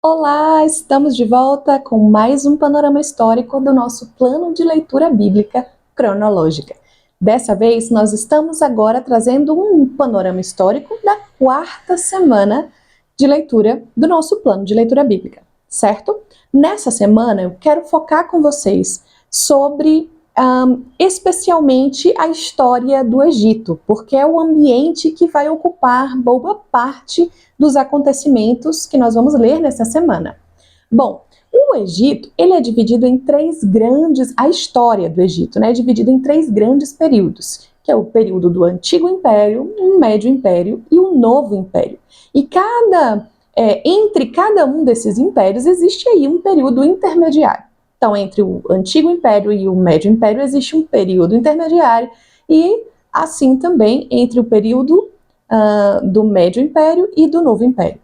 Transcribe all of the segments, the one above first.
Olá, estamos de volta com mais um panorama histórico do nosso plano de leitura bíblica cronológica. Dessa vez, nós estamos agora trazendo um panorama histórico da quarta semana de leitura do nosso plano de leitura bíblica, certo? Nessa semana, eu quero focar com vocês sobre especialmente a história do Egito, porque é o ambiente que vai ocupar boa parte dos acontecimentos que nós vamos ler nessa semana. Bom, o Egito, ele é dividido em a história do Egito, né, é dividida em três grandes períodos, que é o período do Antigo Império, o Médio Império e o Novo Império. E entre cada um desses impérios existe aí um período intermediário. Então, entre o Antigo Império e o Médio Império existe um período intermediário e, assim também, entre o período do Médio Império e do Novo Império.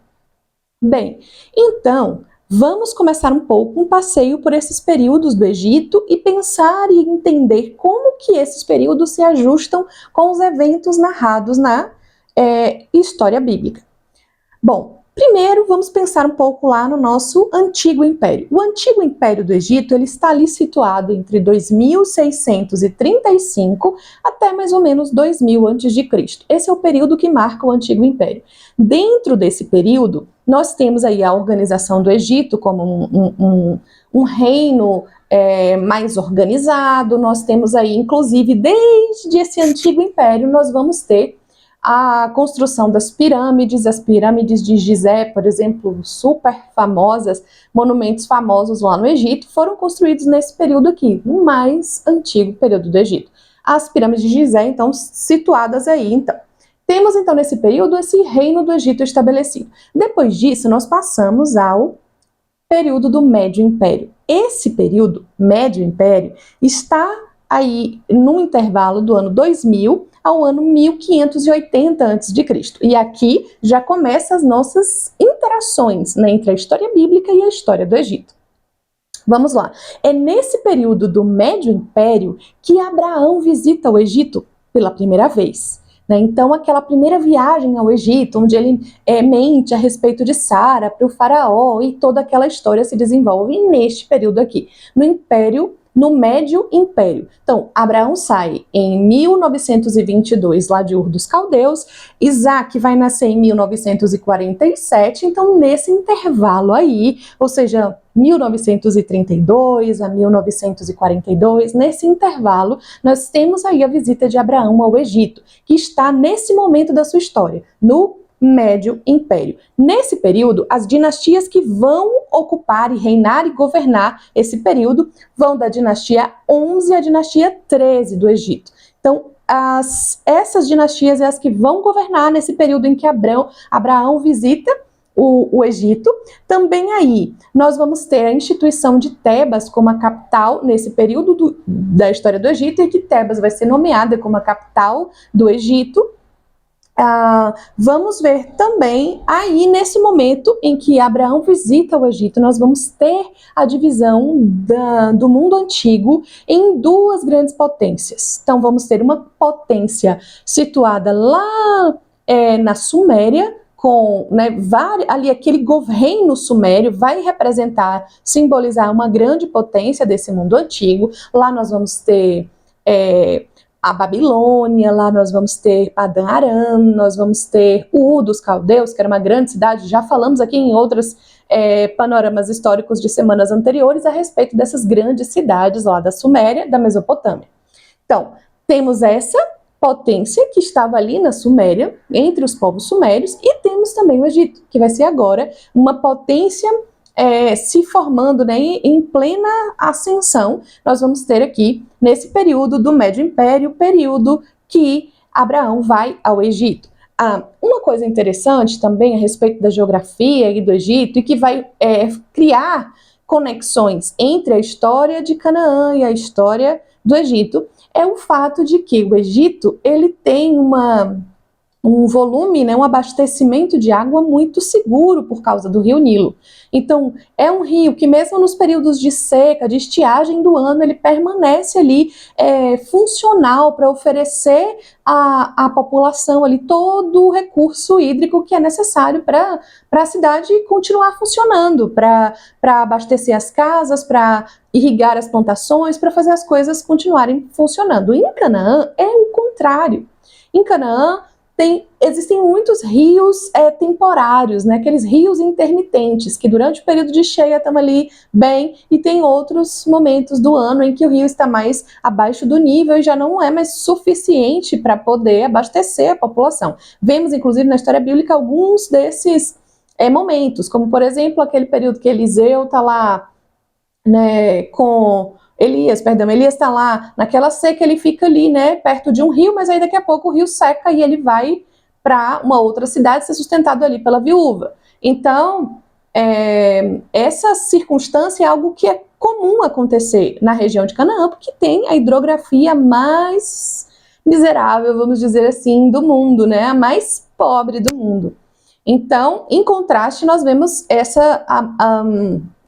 Bem, então, vamos começar um passeio por esses períodos do Egito e pensar e entender como que esses períodos se ajustam com os eventos narrados na história bíblica. Bom, primeiro vamos pensar um pouco lá no nosso Antigo Império. O Antigo Império do Egito, ele está ali situado entre 2635 até mais ou menos 2000 a.C. Esse é o período que marca o Antigo Império. Dentro desse período, nós temos aí a organização do Egito como um reino mais organizado. Nós temos aí, inclusive, desde esse Antigo Império, nós vamos ter a construção das pirâmides, as pirâmides de Gizé, por exemplo, super famosas, monumentos famosos lá no Egito, foram construídos nesse período aqui, no mais antigo período do Egito. As pirâmides de Gizé, então, situadas aí, então. Temos, então, nesse período, esse reino do Egito estabelecido. Depois disso, nós passamos ao período do Médio Império. Esse período, Médio Império, está aí no intervalo do ano 2000 ao ano 1580 a.C. E aqui já começam as nossas interações, né, entre a história bíblica e a história do Egito. Vamos lá. É nesse período do Médio Império que Abraão visita o Egito pela primeira vez. Né? Então, aquela primeira viagem ao Egito, onde ele mente a respeito de Sara para o faraó e toda aquela história se desenvolve neste período aqui, no Médio Império. Então, Abraão sai em 1922 lá de Ur dos Caldeus, Isaac vai nascer em 1947, então nesse intervalo aí, ou seja, 1932 a 1942, nesse intervalo, nós temos aí a visita de Abraão ao Egito, que está nesse momento da sua história, no Médio Império. Nesse período, as dinastias que vão ocupar e reinar e governar esse período vão da dinastia 11 à dinastia 13 do Egito. Então, essas dinastias é as que vão governar nesse período em que Abraão visita o Egito. Também aí nós vamos ter a instituição de Tebas como a capital nesse período da história do Egito, e que Tebas vai ser nomeada como a capital do Egito. Vamos ver também aí nesse momento em que Abraão visita o Egito, nós vamos ter a divisão do mundo antigo em duas grandes potências. Então vamos ter uma potência situada lá na Suméria, com ali aquele reino sumério vai simbolizar uma grande potência desse mundo antigo. Lá nós vamos ter a Babilônia, lá nós vamos ter Padã Aram, nós vamos ter Ur dos Caldeus, que era uma grande cidade. Já falamos aqui em outros panoramas históricos de semanas anteriores a respeito dessas grandes cidades lá da Suméria, da Mesopotâmia. Então, temos essa potência que estava ali na Suméria, entre os povos sumérios, e temos também o Egito, que vai ser agora uma potência se formando, né, em plena ascensão. Nós vamos ter aqui, nesse período do Médio Império, período que Abraão vai ao Egito. Uma coisa interessante também a respeito da geografia e do Egito, e que vai criar conexões entre a história de Canaã e a história do Egito, é o fato de que o Egito ele tem uma um volume, né, um abastecimento de água muito seguro por causa do rio Nilo. Então, é um rio que mesmo nos períodos de seca, de estiagem do ano, ele permanece ali funcional para oferecer à população ali todo o recurso hídrico que é necessário para a cidade continuar funcionando, para abastecer as casas, para irrigar as plantações, para fazer as coisas continuarem funcionando. Em Canaã é o contrário. Em Canaã, existem muitos rios temporários, né? Aqueles rios intermitentes, que durante o período de cheia estão ali bem, e tem outros momentos do ano em que o rio está mais abaixo do nível e já não é mais suficiente para poder abastecer a população. Vemos, inclusive, na história bíblica, alguns desses momentos, como, por exemplo, aquele período que Eliseu está lá, né, com... Elias está lá naquela seca, ele fica ali, né, perto de um rio, mas aí daqui a pouco o rio seca e ele vai para uma outra cidade ser sustentado ali pela viúva. Então, essa circunstância é algo que é comum acontecer na região de Canaã, porque tem a hidrografia mais miserável, vamos dizer assim, do mundo, né, a mais pobre do mundo. Então, em contraste, nós vemos essa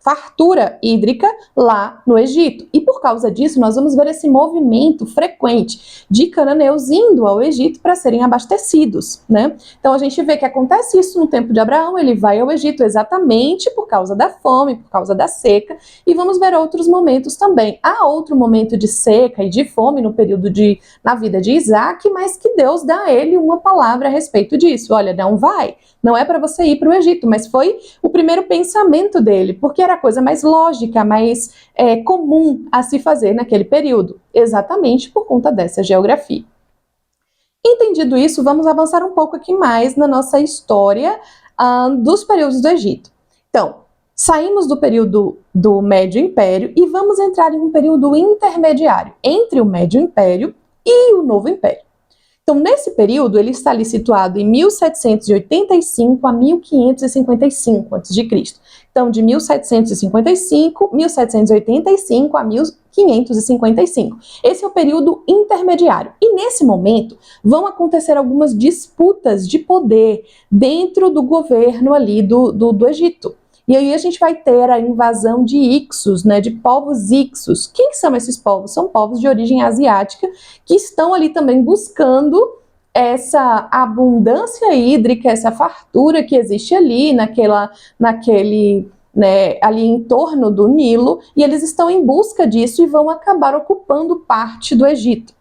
fartura hídrica lá no Egito. E por causa disso, nós vamos ver esse movimento frequente de cananeus indo ao Egito para serem abastecidos, né? Então a gente vê que acontece isso no tempo de Abraão, ele vai ao Egito exatamente por causa da fome, por causa da seca, e vamos ver outros momentos também. Há outro momento de seca e de fome na vida de Isaac, mas que Deus dá a ele uma palavra a respeito disso. Olha, não vai, não é para você ir para o Egito, mas foi o primeiro pensamento dele, porque era a coisa mais lógica, mais comum a se fazer naquele período, exatamente por conta dessa geografia. Entendido isso, vamos avançar um pouco aqui mais na nossa história dos períodos do Egito. Então, saímos do período do Médio Império e vamos entrar em um período intermediário entre o Médio Império e o Novo Império. Então, nesse período, ele está ali situado em 1785 a 1555 a.C. Então, de 1785 a 1555. Esse é o período intermediário. E nesse momento, vão acontecer algumas disputas de poder dentro do governo ali do Egito. E aí a gente vai ter a invasão de Ixos, né, de povos Ixos. Quem são esses povos? São povos de origem asiática que estão ali também buscando essa abundância hídrica, essa fartura que existe ali naquele, né, ali em torno do Nilo, e eles estão em busca disso e vão acabar ocupando parte do Egito.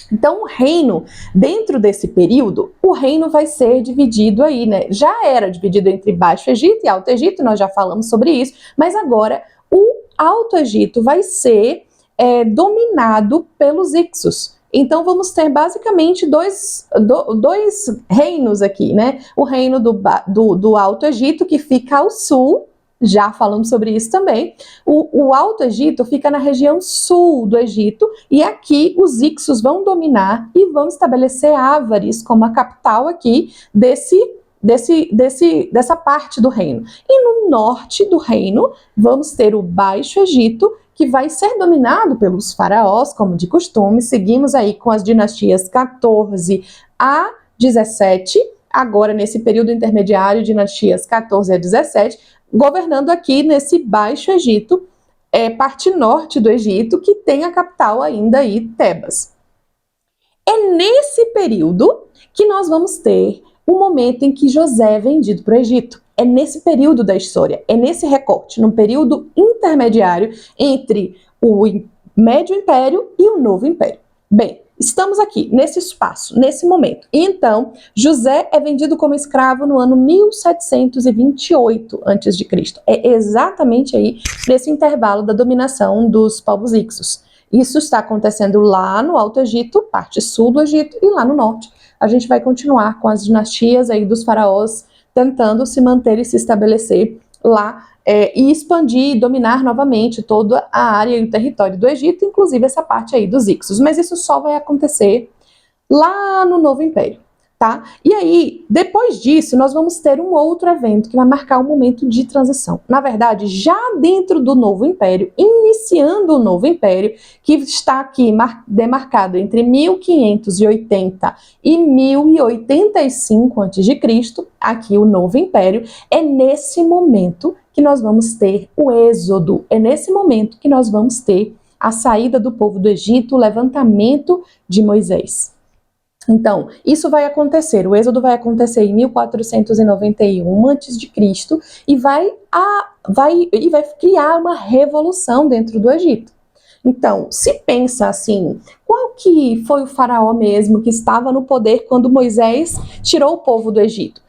Então, o reino, dentro desse período, o reino vai ser dividido aí, né? Já era dividido entre Baixo Egito e Alto Egito, nós já falamos sobre isso, mas agora o Alto Egito vai ser dominado pelos Ixos. Então, vamos ter basicamente dois reinos aqui, né? O reino do Alto Egito, que fica ao sul, já falamos sobre isso também. O Alto Egito fica na região sul do Egito, e aqui os Ixos vão dominar e vão estabelecer Ávaris como a capital aqui dessa parte do reino. E no norte do reino, vamos ter o Baixo Egito, que vai ser dominado pelos faraós, como de costume. Seguimos aí com as dinastias 14 a 17, agora nesse período intermediário, dinastias 14 a 17, governando aqui nesse Baixo Egito, parte norte do Egito, que tem a capital ainda aí, Tebas. É nesse período que nós vamos ter o momento em que José é vendido para o Egito. É nesse período da história, é nesse recorte, num período intermediário entre o Médio Império e o Novo Império. Bem, estamos aqui, nesse espaço, nesse momento. Então, José é vendido como escravo no ano 1728 a.C. É exatamente aí, nesse intervalo da dominação dos povos Ixos. Isso está acontecendo lá no Alto Egito, parte sul do Egito, e lá no norte. A gente vai continuar com as dinastias aí dos faraós, tentando se manter e se estabelecer lá e expandir e dominar novamente toda a área e o território do Egito, inclusive essa parte aí dos Ixos. Mas isso só vai acontecer lá no Novo Império. tá? E aí, depois disso, nós vamos ter um outro evento que vai marcar um momento de transição. Na verdade, já dentro do novo império, iniciando o novo império, que está aqui demarcado entre 1580 e 1085 a.C., aqui o novo império, é nesse momento que nós vamos ter o êxodo, é nesse momento que nós vamos ter a saída do povo do Egito, o levantamento de Moisés. Então, isso vai acontecer, o êxodo vai acontecer em 1491 a.C. e vai criar uma revolução dentro do Egito. Então, se pensa assim, qual que foi o faraó mesmo que estava no poder quando Moisés tirou o povo do Egito?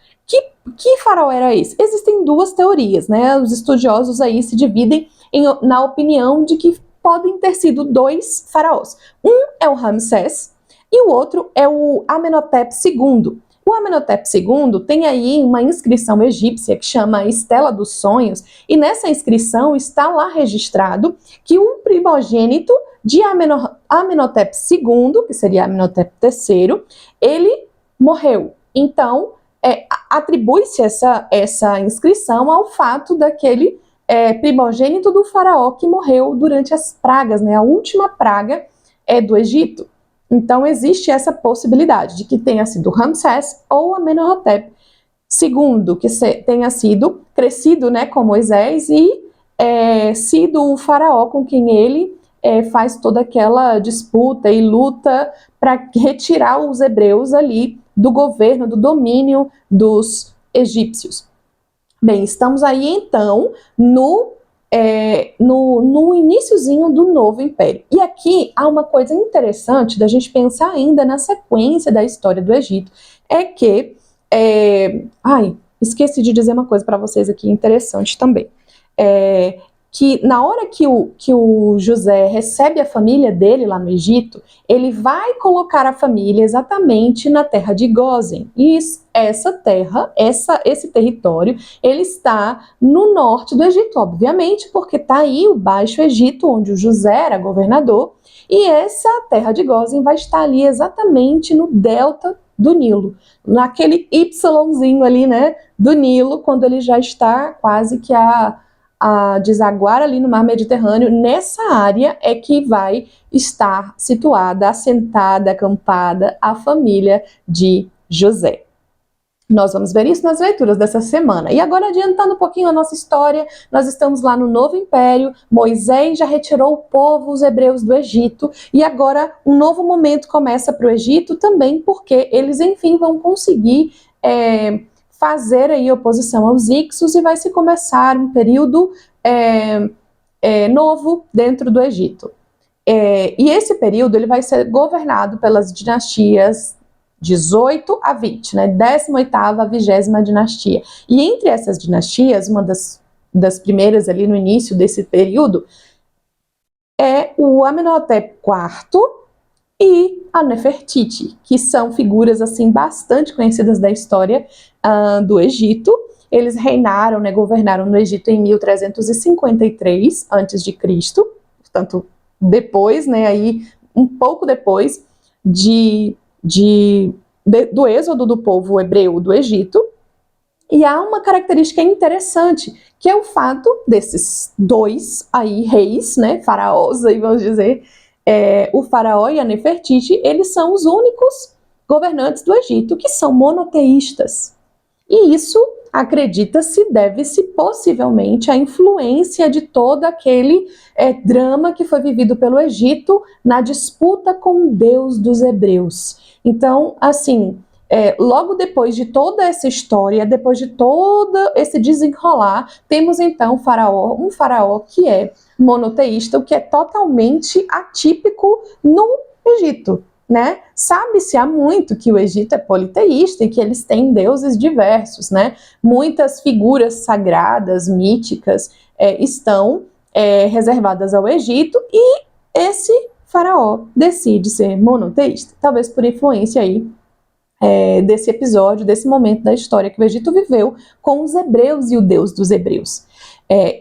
Que faraó era esse? Existem duas teorias, né? Os estudiosos aí se dividem na opinião de que podem ter sido dois faraós. Um é o Ramsés, e o outro é o Amenhotep II. O Amenhotep II tem aí uma inscrição egípcia que chama Estela dos Sonhos, e nessa inscrição está lá registrado que um primogênito de Amenhotep II, que seria Amenhotep III, ele morreu. Então, atribui-se essa inscrição ao fato daquele primogênito do faraó que morreu durante as pragas, né? A última praga do Egito. Então, existe essa possibilidade de que tenha sido Ramsés ou Amenhotep II, que tenha sido crescido, né, com Moisés e sido o faraó com quem ele faz toda aquela disputa e luta para retirar os hebreus ali do governo, do domínio dos egípcios. Bem, estamos aí então no iniciozinho do novo império. E aqui há uma coisa interessante da gente pensar ainda na sequência da história do Egito, é que esqueci de dizer uma coisa para vocês aqui interessante também. Que na hora que o José recebe a família dele lá no Egito, ele vai colocar a família exatamente na terra de Gósen. E essa terra, esse território, ele está no norte do Egito, obviamente, porque está aí o Baixo Egito, onde o José era governador, e essa terra de Gósen vai estar ali exatamente no delta do Nilo, naquele Yzinho ali, né, do Nilo, quando ele já está quase que a desaguar ali no mar Mediterrâneo. Nessa área é que vai estar situada, assentada, acampada a família de José. Nós vamos ver isso nas leituras dessa semana. E agora, adiantando um pouquinho a nossa história, nós estamos lá no Novo Império, Moisés já retirou o povo, os hebreus do Egito, e agora um novo momento começa para o Egito também, porque eles, enfim, vão conseguir fazer aí oposição aos Hicsos e vai se começar um período novo dentro do Egito. E esse período ele vai ser governado pelas dinastias 18 a 20, né? 18ª a 20ª dinastia. E entre essas dinastias, uma das primeiras ali no início desse período é o Amenhotep IV e a Nefertiti, que são figuras assim bastante conhecidas da história do Egito. Eles reinaram, né, governaram no Egito em 1353 a.C., portanto, depois, né, aí, um pouco depois do êxodo do povo hebreu do Egito. E há uma característica interessante, que é o fato desses dois aí reis, né, faraós, aí vamos dizer, o faraó e a Nefertiti, eles são os únicos governantes do Egito que são monoteístas. E isso, acredita-se, deve-se possivelmente à influência de todo aquele drama que foi vivido pelo Egito na disputa com o Deus dos hebreus. Então, assim, logo depois de toda essa história, depois de todo esse desenrolar, temos então um faraó que é monoteísta, o que é totalmente atípico no Egito, né? Sabe-se há muito que o Egito é politeísta e que eles têm deuses diversos, né? Muitas figuras sagradas, míticas, estão reservadas ao Egito, e esse faraó decide ser monoteísta, talvez por influência aí desse episódio, desse momento da história que o Egito viveu com os hebreus e o Deus dos hebreus.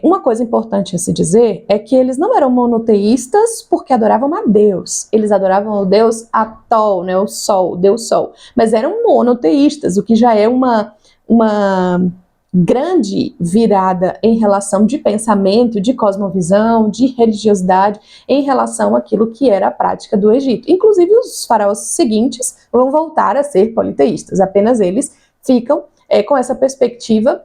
Uma coisa importante a se dizer é que eles não eram monoteístas porque adoravam a Deus. Eles adoravam o Deus Atol, né, o Sol, o Deus Sol. Mas eram monoteístas, o que já é uma grande virada em relação de pensamento, de cosmovisão, de religiosidade, em relação àquilo que era a prática do Egito. Inclusive, os faraós seguintes vão voltar a ser politeístas, apenas eles ficam com essa perspectiva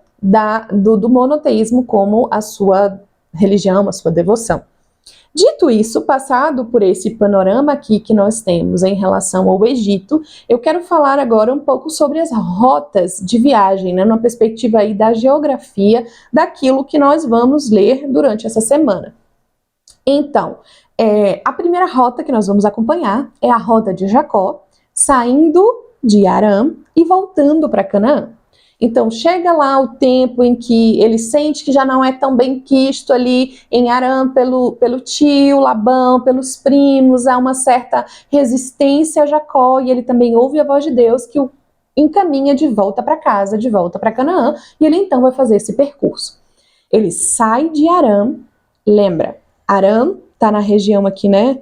do monoteísmo como a sua religião, a sua devoção. Dito isso, passado por esse panorama aqui que nós temos em relação ao Egito, eu quero falar agora um pouco sobre as rotas de viagem, né, numa perspectiva aí da geografia, daquilo que nós vamos ler durante essa semana. Então, a primeira rota que nós vamos acompanhar é a rota de Jacó, saindo de Aram e voltando para Canaã. Então, chega lá o tempo em que ele sente que já não é tão bem quisto ali em Aram pelo tio Labão, pelos primos, há uma certa resistência a Jacó, e ele também ouve a voz de Deus que o encaminha de volta para casa, de volta para Canaã, e ele então vai fazer esse percurso. Ele sai de Aram, lembra, Aram está na região aqui, né,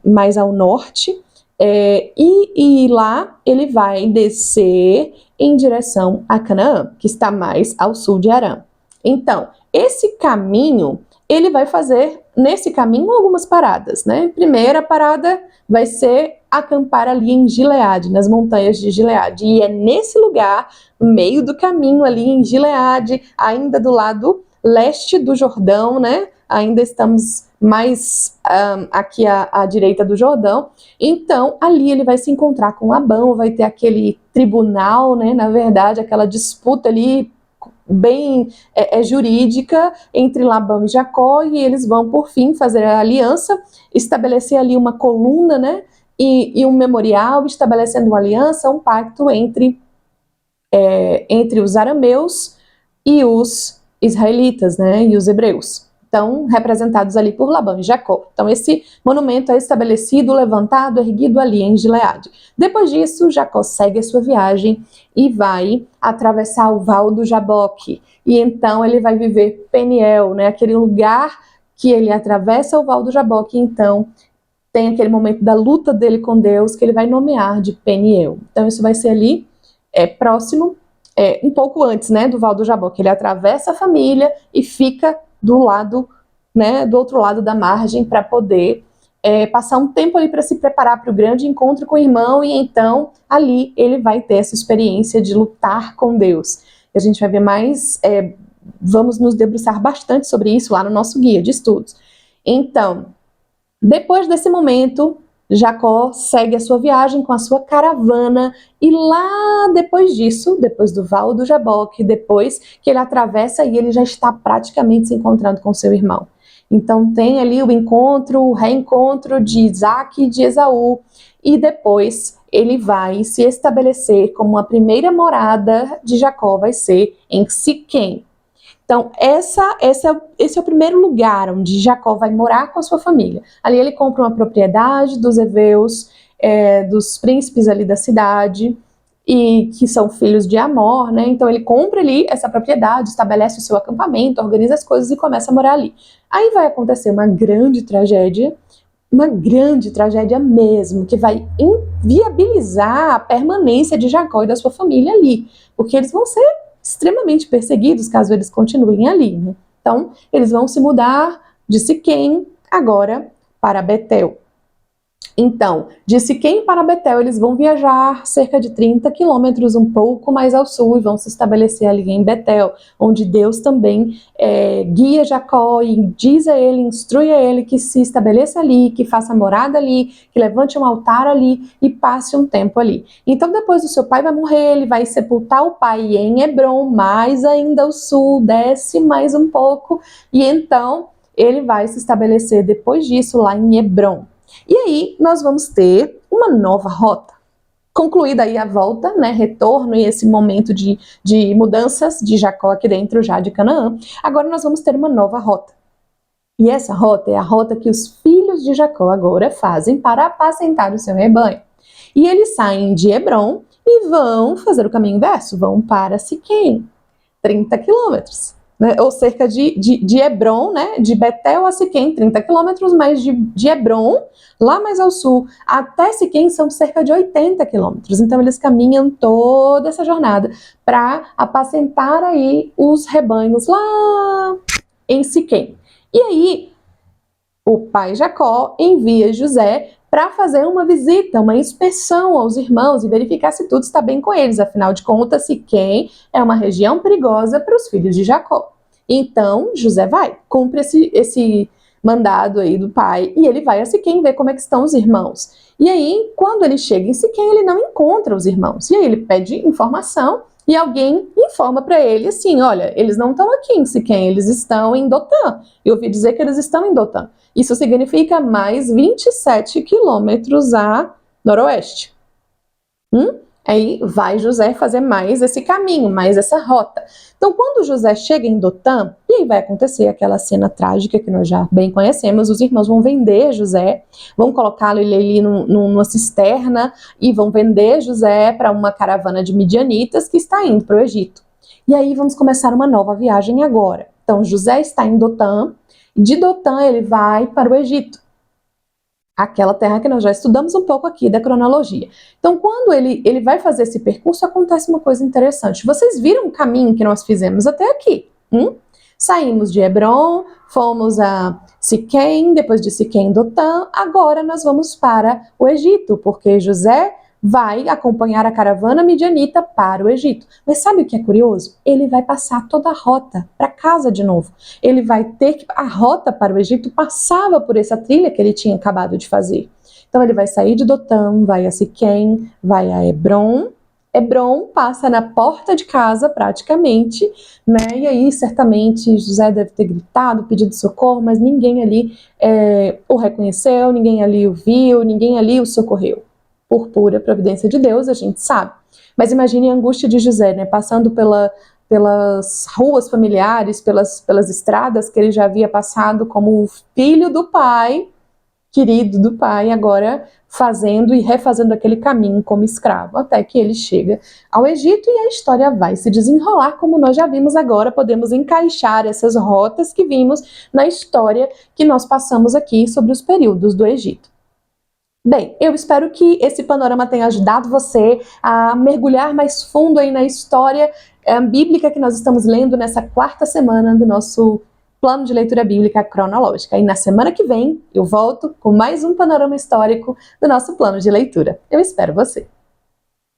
mais ao norte, e lá ele vai descer em direção a Canaã, que está mais ao sul de Aram. Então, esse caminho, ele vai fazer, nesse caminho, algumas paradas, né? Primeira parada vai ser acampar ali em Gileade, nas montanhas de Gileade. E é nesse lugar, no meio do caminho ali em Gileade, ainda do lado leste do Jordão, né? Ainda estamos mais aqui à direita do Jordão. Então, ali ele vai se encontrar com Labão, vai ter aquele tribunal, né? Na verdade, aquela disputa ali bem jurídica entre Labão e Jacó, e eles vão, por fim, fazer a aliança, estabelecer ali uma coluna, né? E um memorial, estabelecendo uma aliança, um pacto entre os arameus e os israelitas, né? E os hebreus. Então, representados ali por Labão e Jacó. Então, esse monumento é estabelecido, levantado, erguido ali em Gileade. Depois disso, Jacó segue a sua viagem e vai atravessar o Val do Jaboque. E então ele vai viver Peniel, né? Aquele lugar que ele atravessa o Val do Jaboque, então tem aquele momento da luta dele com Deus, que ele vai nomear de Peniel. Então, isso vai ser ali próximo, um pouco antes, né, do Val do Jaboque. Ele atravessa a família e fica do lado, né, do outro lado da margem, para poder passar um tempo ali para se preparar para o grande encontro com o irmão, e então ali ele vai ter essa experiência de lutar com Deus. E a gente vai ver mais, vamos nos debruçar bastante sobre isso lá no nosso guia de estudos. Então, depois desse momento, Jacó segue a sua viagem com a sua caravana, e lá depois disso, depois do Val do Jaboque, depois que ele atravessa, e ele já está praticamente se encontrando com seu irmão. Então tem ali o encontro, o reencontro de Isaac e de Esaú, e depois ele vai se estabelecer como a primeira morada de Jacó, vai ser em Siquém. Então, esse é o primeiro lugar onde Jacó vai morar com a sua família. Ali ele compra uma propriedade dos heveus, dos príncipes ali da cidade, e que são filhos de Amor, né? Então ele compra ali essa propriedade, estabelece o seu acampamento, organiza as coisas e começa a morar ali. Aí vai acontecer uma grande tragédia mesmo, que vai inviabilizar a permanência de Jacó e da sua família ali, porque eles vão ser extremamente perseguidos caso eles continuem ali, né? Então, eles vão se mudar de Siquém agora para Betel. Então, de Siquém para Betel, eles vão viajar cerca de 30 quilômetros, um pouco mais ao sul, e vão se estabelecer ali em Betel, onde Deus também guia Jacó e diz a ele, instrui a ele que se estabeleça ali, que faça morada ali, que levante um altar ali e passe um tempo ali. Então, depois do seu pai vai morrer, ele vai sepultar o pai em Hebrom, mais ainda ao sul, desce mais um pouco, e então ele vai se estabelecer depois disso lá em Hebrom. E aí nós vamos ter uma nova rota. Concluída aí a volta, né, retorno e esse momento de mudanças de Jacó aqui dentro já de Canaã, agora nós vamos ter uma nova rota. E essa rota é a rota que os filhos de Jacó agora fazem para apacentar o seu rebanho. E eles saem de Hebrom e vão fazer o caminho inverso, vão para Siquém, 30 quilômetros. Né? Ou cerca de Hebron, né? De Betel a Siquém, 30 quilômetros, mas de Hebron, lá mais ao sul, até Siquém são cerca de 80 quilômetros. Então eles caminham toda essa jornada para apacentar aí os rebanhos lá em Siquém. E aí, o pai Jacó envia José para fazer uma visita, uma inspeção aos irmãos e verificar se tudo está bem com eles. Afinal de contas, Siquém é uma região perigosa para os filhos de Jacó. Então, José vai, cumpre esse mandado aí do pai e ele vai a Siquém ver como é que estão os irmãos. E aí, quando ele chega em Siquém, ele não encontra os irmãos. E aí ele pede informação e alguém informa para ele assim, olha, eles não estão aqui em Siquém, eles estão em Dotã. Eu ouvi dizer que eles estão em Dotã. Isso significa mais 27 quilômetros a noroeste. Aí vai José fazer mais esse caminho, mais essa rota. Então, quando José chega em Dotã, e aí vai acontecer aquela cena trágica que nós já bem conhecemos, os irmãos vão vender José, vão colocá-lo ali numa cisterna e vão vender José para uma caravana de midianitas que está indo para o Egito. E aí vamos começar uma nova viagem agora. Então, José está em Dotã, e de Dotã ele vai para o Egito. Aquela terra que nós já estudamos um pouco aqui da cronologia. Então, quando ele vai fazer esse percurso, acontece uma coisa interessante. Vocês viram o caminho que nós fizemos até aqui? Saímos de Hebron, fomos a Siquém, depois de Siquém, Dotã. Agora nós vamos para o Egito, porque José vai acompanhar a caravana midianita para o Egito. Mas sabe o que é curioso? Ele vai passar toda a rota para casa de novo. Ele vai ter que... A rota para o Egito passava por essa trilha que ele tinha acabado de fazer. Então ele vai sair de Dotã, vai a Siquém, vai a Hebron. Hebron passa na porta de casa praticamente, né? E aí certamente José deve ter gritado, pedido socorro, mas ninguém ali o reconheceu, ninguém ali o viu, ninguém ali o socorreu. Por pura providência de Deus, a gente sabe. Mas imagine a angústia de José, né? Passando pelas ruas familiares, pelas estradas que ele já havia passado como o filho do pai, querido do pai, agora fazendo e refazendo aquele caminho como escravo, até que ele chega ao Egito e a história vai se desenrolar, como nós já vimos agora, podemos encaixar essas rotas que vimos na história que nós passamos aqui sobre os períodos do Egito. Bem, eu espero que esse panorama tenha ajudado você a mergulhar mais fundo aí na história bíblica que nós estamos lendo nessa quarta semana do nosso plano de leitura bíblica cronológica. E na semana que vem eu volto com mais um panorama histórico do nosso plano de leitura. Eu espero você!